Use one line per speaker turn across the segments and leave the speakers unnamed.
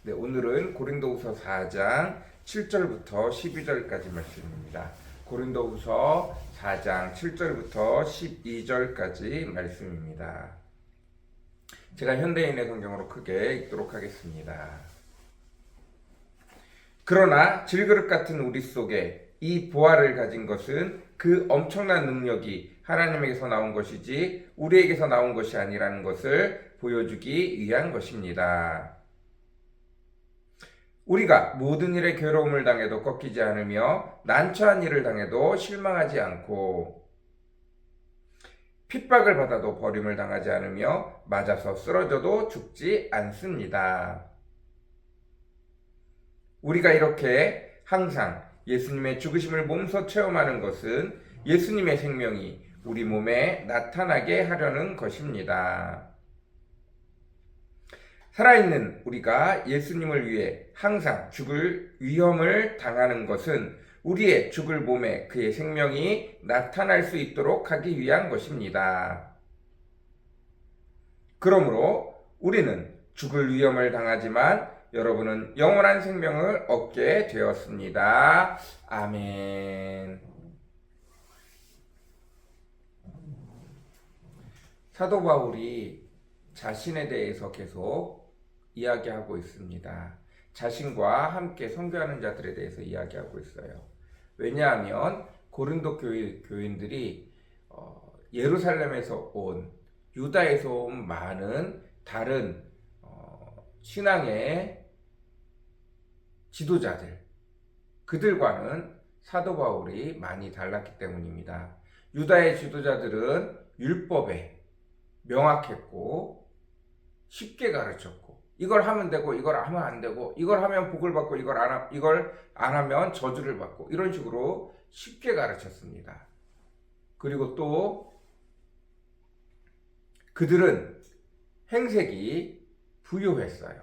네, 오늘은 고린도후서 4장 7절부터 12절까지 말씀입니다. 고린도후서 4장 7절부터 12절까지 말씀입니다. 제가 현대인의 성경으로 크게 읽도록 하겠습니다. 그러나 질그릇 같은 우리 속에 이 보화를 가진 것은 그 엄청난 능력이 하나님에게서 나온 것이지 우리에게서 나온 것이 아니라는 것을 보여주기 위한 것입니다. 우리가 모든 일에 괴로움을 당해도 꺾이지 않으며 난처한 일을 당해도 실망하지 않고 핍박을 받아도 버림을 당하지 않으며 맞아서 쓰러져도 죽지 않습니다. 우리가 이렇게 항상 예수님의 죽으심을 몸소 체험하는 것은 예수님의 생명이 우리 몸에 나타나게 하려는 것입니다. 살아있는 우리가 예수님을 위해 항상 죽을 위험을 당하는 것은 우리의 죽을 몸에 그의 생명이 나타날 수 있도록 하기 위한 것입니다. 그러므로 우리는 죽을 위험을 당하지만 여러분은 영원한 생명을 얻게 되었습니다. 아멘. 사도 바울이 자신에 대해서 계속 이야기하고 있습니다. 자신과 함께 선교하는 자들에 대해서 이야기하고 있어요. 왜냐하면 고린도 교인들이 예루살렘에서 온, 유다에서 온 많은 다른 신앙의 지도자들, 그들과는 사도 바울이 많이 달랐기 때문입니다. 유다의 지도자들은 율법에 명확했고 쉽게 가르쳤고 이걸 하면 되고 이걸 하면 안 되고 이걸 하면 복을 받고 이걸 안 하면 저주를 받고 이런 식으로 쉽게 가르쳤습니다. 그리고 또 그들은 행색이 부유했어요.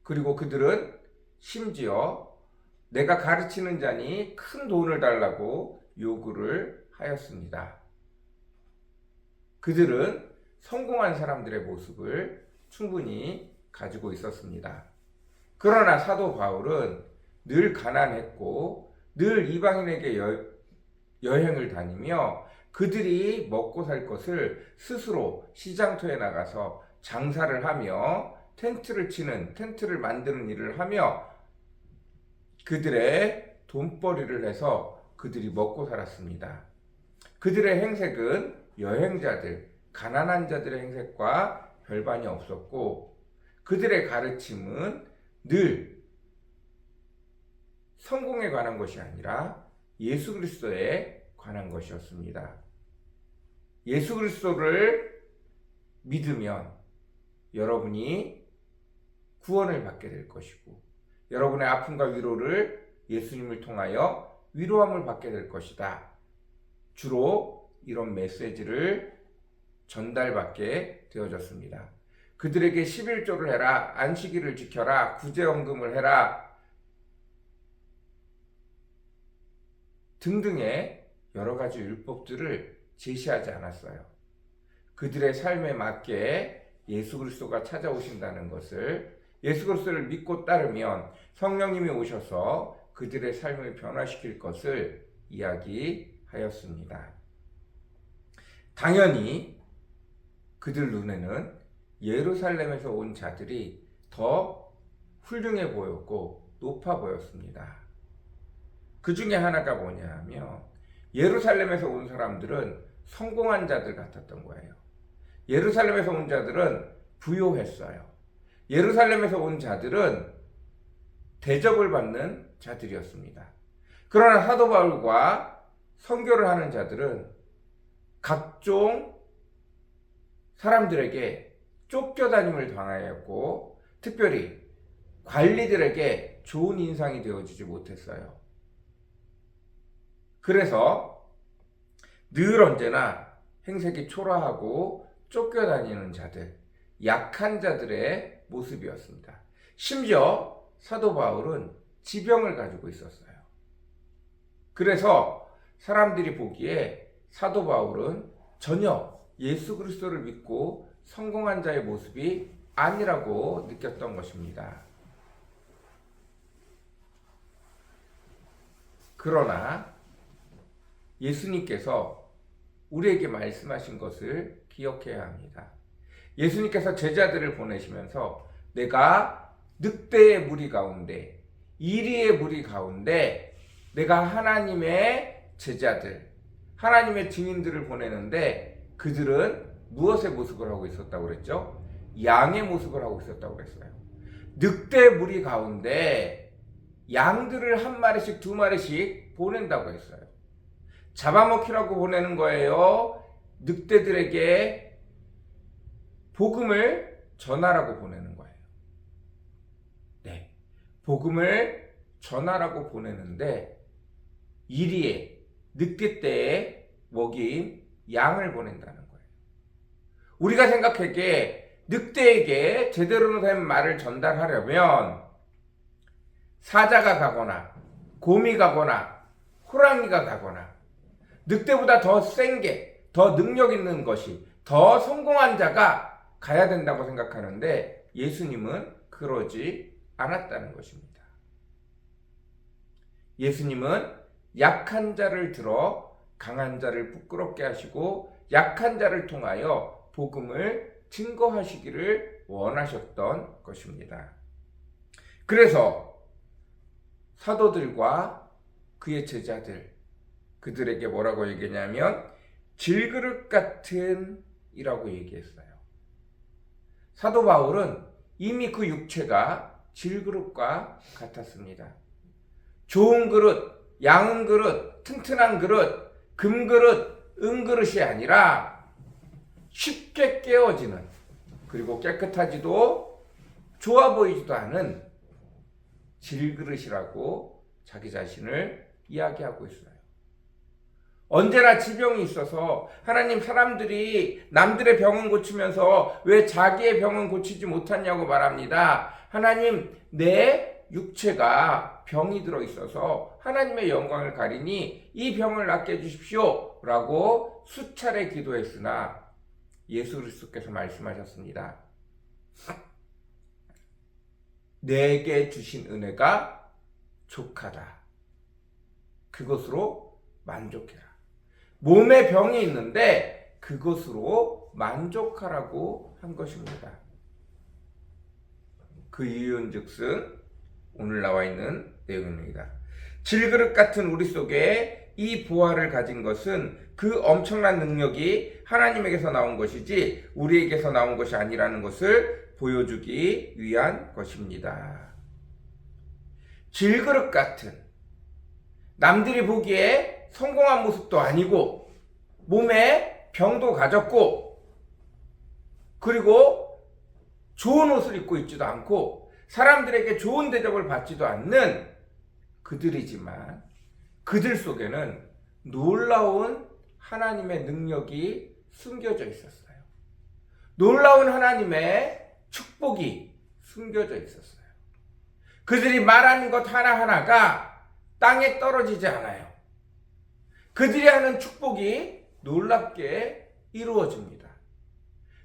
그리고 그들은 심지어 내가 가르치는 자니 큰 돈을 달라고 요구를 하였습니다. 그들은 성공한 사람들의 모습을 충분히 가지고 있었습니다. 그러나 사도 바울은 늘 가난했고 늘 이방인에게 여행을 다니며 그들이 먹고 살 것을 스스로 시장터에 나가서 장사를 하며 텐트를 만드는 일을 하며 그들의 돈벌이를 해서 그들이 먹고 살았습니다. 그들의 행색은 여행자들, 가난한 자들의 행색과 별반이 없었고 그들의 가르침은 늘 성공에 관한 것이 아니라 예수 그리스도에 관한 것이었습니다. 예수 그리스도를 믿으면 여러분이 구원을 받게 될 것이고 여러분의 아픔과 위로를 예수님을 통하여 위로함을 받게 될 것이다. 주로 이런 메시지를 전달받게 되어졌습니다. 그들에게 11조를 해라, 안식일을 지켜라, 구제헌금을 해라 등등의 여러 가지 율법들을 제시하지 않았어요. 그들의 삶에 맞게 예수 그리스도가 찾아오신다는 것을, 예수 그리스도를 믿고 따르면 성령님이 오셔서 그들의 삶을 변화시킬 것을 이야기하였습니다. 당연히 그들 눈에는 예루살렘에서 온 자들이 더 훌륭해 보였고 높아 보였습니다. 그 중에 하나가 뭐냐 하면 예루살렘에서 온 사람들은 성공한 자들 같았던 거예요. 예루살렘에서 온 자들은 부요했어요. 예루살렘에서 온 자들은 대접을 받는 자들이었습니다. 그러나 사도 바울과 선교를 하는 자들은 각종 사람들에게 쫓겨다님을 당하였고 특별히 관리들에게 좋은 인상이 되어주지 못했어요. 그래서 늘 언제나 행색이 초라하고 쫓겨다니는 자들, 약한 자들의 모습이었습니다. 심지어 사도 바울은 지병을 가지고 있었어요. 그래서 사람들이 보기에 사도 바울은 전혀 예수 그리스도를 믿고 성공한 자의 모습이 아니라고 느꼈던 것입니다. 그러나 예수님께서 우리에게 말씀하신 것을 기억해야 합니다. 예수님께서 제자들을 보내시면서 내가 늑대의 무리 가운데, 이리의 무리 가운데 내가 하나님의 제자들, 하나님의 증인들을 보내는데 그들은 무엇의 모습을 하고 있었다고 그랬죠? 양의 모습을 하고 있었다고 그랬어요. 늑대 무리 가운데 양들을 한 마리씩 두 마리씩 보낸다고 했어요. 잡아먹히라고 보내는 거예요? 늑대들에게 복음을 전하라고 보내는 거예요. 네, 복음을 전하라고 보내는데 이리에 늑대 때에 먹인 양을 보낸다는 거예요. 우리가 생각하기에 늑대에게 제대로 된 말을 전달하려면 사자가 가거나 곰이 가거나 호랑이가 가거나 늑대보다 더 센 게, 더 능력 있는 것이, 더 성공한 자가 가야 된다고 생각하는데 예수님은 그러지 않았다는 것입니다. 예수님은 약한 자를 들어 강한 자를 부끄럽게 하시고 약한 자를 통하여 복음을 증거하시기를 원하셨던 것입니다. 그래서 사도들과 그의 제자들, 그들에게 뭐라고 얘기했냐면 질그릇 같은 이라고 얘기했어요. 사도 바울은 이미 그 육체가 질그릇과 같았습니다. 좋은 그릇, 양은 그릇, 튼튼한 그릇, 금그릇, 은그릇이 아니라 쉽게 깨어지는, 그리고 깨끗하지도 좋아 보이지도 않은 질그릇이라고 자기 자신을 이야기하고 있어요. 언제나 지병이 있어서 하나님, 사람들이 남들의 병은 고치면서 왜 자기의 병은 고치지 못하냐고 말합니다. 하나님, 내 육체가 병이 들어있어서 하나님의 영광을 가리니 이 병을 낫게 해주십시오 라고 수차례 기도했으나 예수 그리스도께서 말씀하셨습니다. 내게 주신 은혜가 족하다. 그것으로 만족해라. 몸에 병이 있는데 그것으로 만족하라고 한 것입니다. 그 이유인즉슨 오늘 나와 있는 내용입니다. 질그릇 같은 우리 속에 이 보화를 가진 것은 그 엄청난 능력이 하나님에게서 나온 것이지 우리에게서 나온 것이 아니라는 것을 보여주기 위한 것입니다. 질그릇 같은, 남들이 보기에 성공한 모습도 아니고 몸에 병도 가졌고 그리고 좋은 옷을 입고 있지도 않고 사람들에게 좋은 대접을 받지도 않는 그들이지만 그들 속에는 놀라운 하나님의 능력이 숨겨져 있었어요. 놀라운 하나님의 축복이 숨겨져 있었어요. 그들이 말하는 것 하나하나가 땅에 떨어지지 않아요. 그들이 하는 축복이 놀랍게 이루어집니다.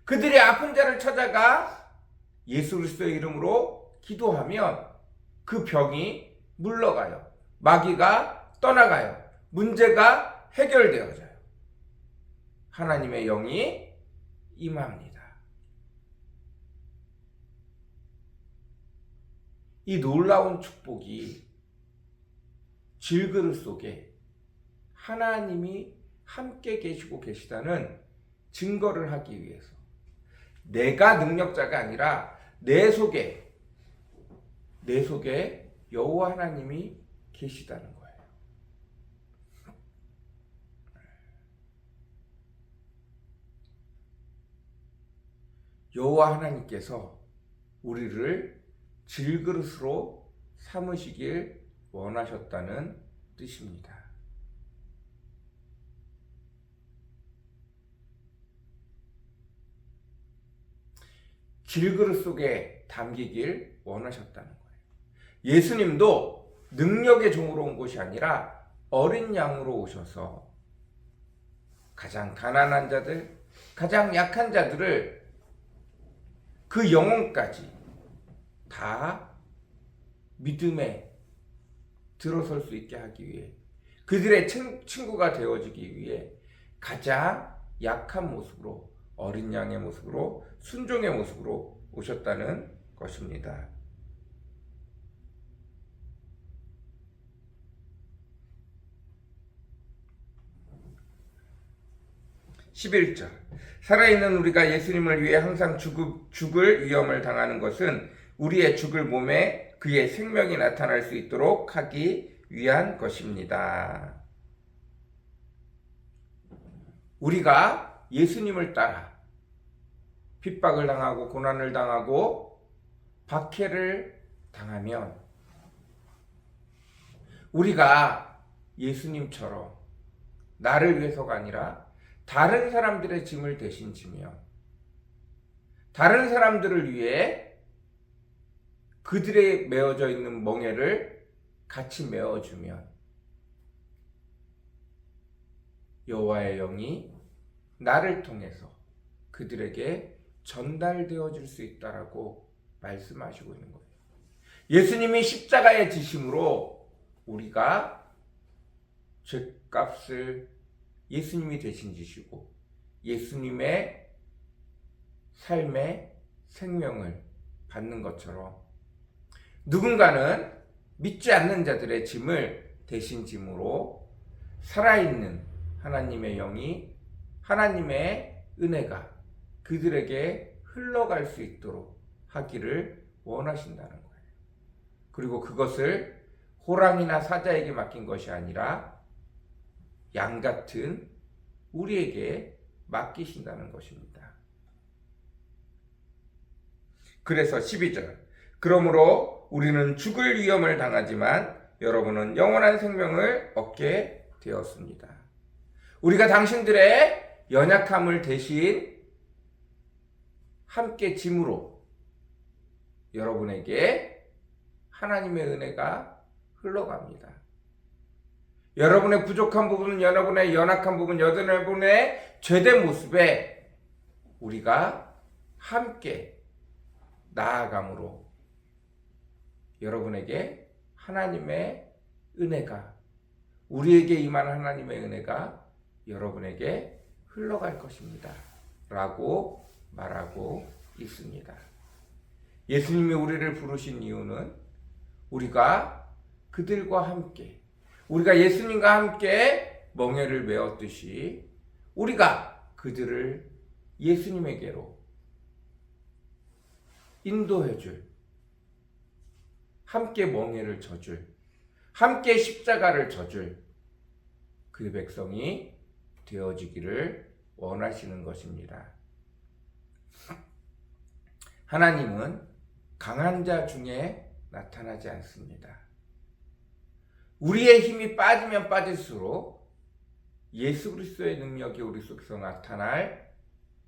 그들이 아픈 자를 찾아가 예수 그리스도의 이름으로 기도하면 그 병이 물러가요. 마귀가 떠나가요. 문제가 해결되어져요. 하나님의 영이 임합니다. 이 놀라운 축복이 질그릇 속에 하나님이 함께 계시고 계시다는 증거를 하기 위해서, 내가 능력자가 아니라 내 속에 여호와 하나님이 계시다는 거예요. 여호와 하나님께서 우리를 질그릇으로 삼으시길 원하셨다는 뜻입니다. 질그릇 속에 담기길 원하셨다는 거예요. 예수님도 능력의 종으로 온 것이 아니라 어린 양으로 오셔서 가장 가난한 자들, 가장 약한 자들을 그 영혼까지 다 믿음에 들어설 수 있게 하기 위해, 그들의 친구가 되어주기 위해 가장 약한 모습으로, 어린 양의 모습으로, 순종의 모습으로 오셨다는 것입니다. 11절, 살아있는 우리가 예수님을 위해 항상 죽을 위험을 당하는 것은 우리의 죽을 몸에 그의 생명이 나타날 수 있도록 하기 위한 것입니다. 우리가 예수님을 따라 핍박을 당하고 고난을 당하고 박해를 당하면 우리가 예수님처럼 나를 위해서가 아니라 다른 사람들의 짐을 대신 지며 다른 사람들을 위해 그들의 메어져 있는 멍에를 같이 메어주면 여호와의 영이 나를 통해서 그들에게 전달되어 줄 수 있다라고 말씀하시고 있는 거예요. 예수님이 십자가의 지심으로 우리가 죄값을 예수님이 대신 지시고 예수님의 삶의 생명을 받는 것처럼 누군가는 믿지 않는 자들의 짐을 대신 짐으로 살아있는 하나님의 영이, 하나님의 은혜가 그들에게 흘러갈 수 있도록 하기를 원하신다는 거예요. 그리고 그것을 호랑이나 사자에게 맡긴 것이 아니라 양 같은 우리에게 맡기신다는 것입니다. 그래서 12절, 그러므로 우리는 죽을 위험을 당하지만 여러분은 영원한 생명을 얻게 되었습니다. 우리가 당신들의 연약함을 대신 함께 짐으로 여러분에게 하나님의 은혜가 흘러갑니다. 여러분의 부족한 부분, 여러분의 연약한 부분, 여러분의 죄된 모습에 우리가 함께 나아감으로 여러분에게 하나님의 은혜가, 우리에게 임한 하나님의 은혜가 여러분에게 흘러갈 것입니다 라고 말하고 있습니다. 예수님이 우리를 부르신 이유는 우리가 그들과 함께, 우리가 예수님과 함께 멍에를 메었듯이 우리가 그들을 예수님에게로 인도해줄, 함께 멍에를 져줄, 함께 십자가를 져줄 그 백성이 되어지기를 원하시는 것입니다. 하나님은 강한 자 중에 나타나지 않습니다. 우리의 힘이 빠지면 빠질수록 예수 그리스도의 능력이 우리 속에서 나타날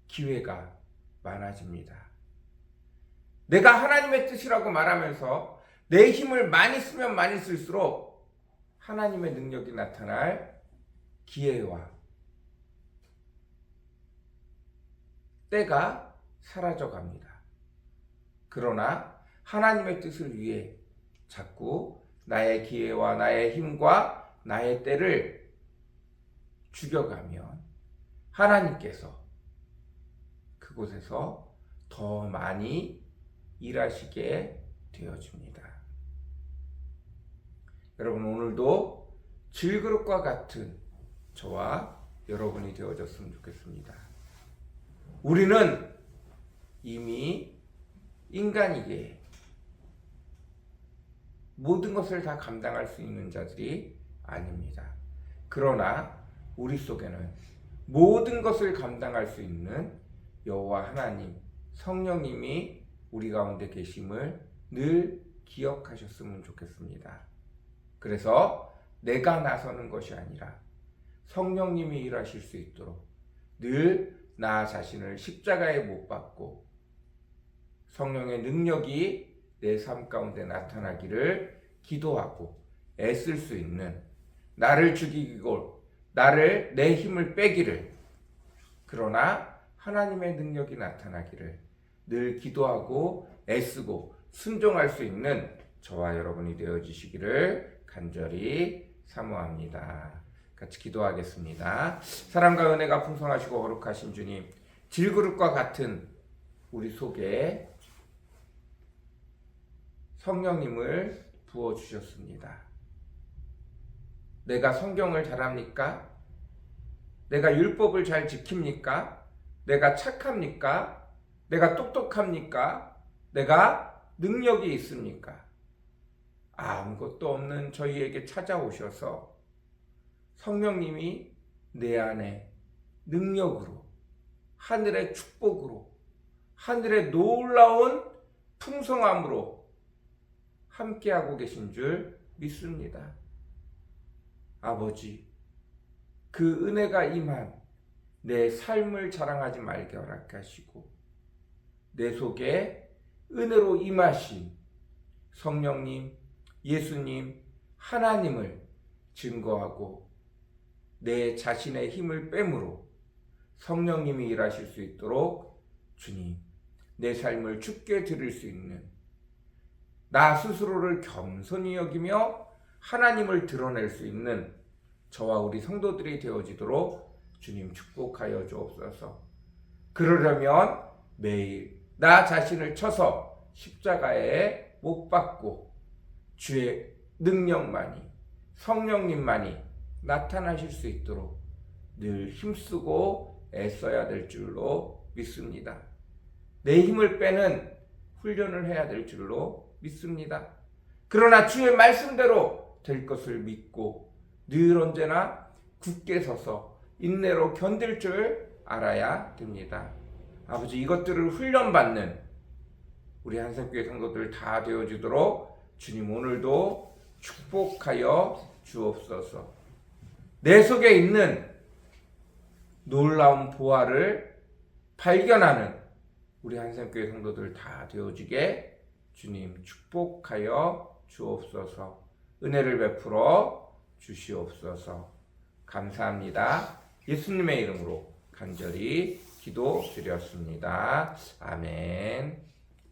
기회가 많아집니다. 내가 하나님의 뜻이라고 말하면서 내 힘을 많이 쓰면 많이 쓸수록 하나님의 능력이 나타날 기회와 때가 사라져 갑니다. 그러나 하나님의 뜻을 위해 자꾸 나의 기회와 나의 힘과 나의 때를 죽여가면 하나님께서 그곳에서 더 많이 일하시게 되어줍니다. 여러분, 오늘도 질그릇과 같은 저와 여러분이 되어졌으면 좋겠습니다. 우리는 이미 인간이기에 모든 것을 다 감당할 수 있는 자들이 아닙니다. 그러나 우리 속에는 모든 것을 감당할 수 있는 여호와 하나님, 성령님이 우리 가운데 계심을 늘 기억하셨으면 좋겠습니다. 그래서 내가 나서는 것이 아니라 성령님이 일하실 수 있도록 늘 나 자신을 십자가에 못 박고 성령의 능력이 내 삶 가운데 나타나기를 기도하고 애쓸 수 있는, 나를 죽이고 나를, 내 힘을 빼기를, 그러나 하나님의 능력이 나타나기를 늘 기도하고 애쓰고 순종할 수 있는 저와 여러분이 되어주시기를 간절히 사모합니다. 같이 기도하겠습니다. 사랑과 은혜가 풍성하시고 거룩하신 주님, 질그릇과 같은 우리 속에 성령님을 부어주셨습니다. 내가 성경을 잘합니까? 내가 율법을 잘 지킵니까? 내가 착합니까? 내가 똑똑합니까? 내가 능력이 있습니까? 아무것도 없는 저희에게 찾아오셔서 성령님이 내 안에 능력으로, 하늘의 축복으로, 하늘의 놀라운 풍성함으로 함께하고 계신 줄 믿습니다. 아버지, 그 은혜가 임한 내 삶을 자랑하지 말게 허락하시고 내 속에 은혜로 임하신 성령님, 예수님, 하나님을 증거하고 내 자신의 힘을 빼므로 성령님이 일하실 수 있도록 주님, 내 삶을 주께 드릴 수 있는 나 스스로를 겸손히 여기며 하나님을 드러낼 수 있는 저와 우리 성도들이 되어지도록 주님 축복하여 주옵소서. 그러려면 매일 나 자신을 쳐서 십자가에 못 박고 주의 능력만이, 성령님만이 나타나실 수 있도록 늘 힘쓰고 애써야 될 줄로 믿습니다. 내 힘을 빼는 훈련을 해야 될 줄로 믿습니다. 그러나 주의 말씀대로 될 것을 믿고 늘 언제나 굳게 서서 인내로 견딜 줄 알아야 됩니다. 아버지, 이것들을 훈련받는 우리 한샘교회 성도들 다 되어지도록 주님 오늘도 축복하여 주옵소서. 내 속에 있는 놀라운 보화를 발견하는 우리 한샘교회 성도들 다 되어지게 주님 축복하여 주옵소서. 은혜를 베풀어 주시옵소서. 감사합니다. 예수님의 이름으로 간절히 기도드렸습니다. 아멘.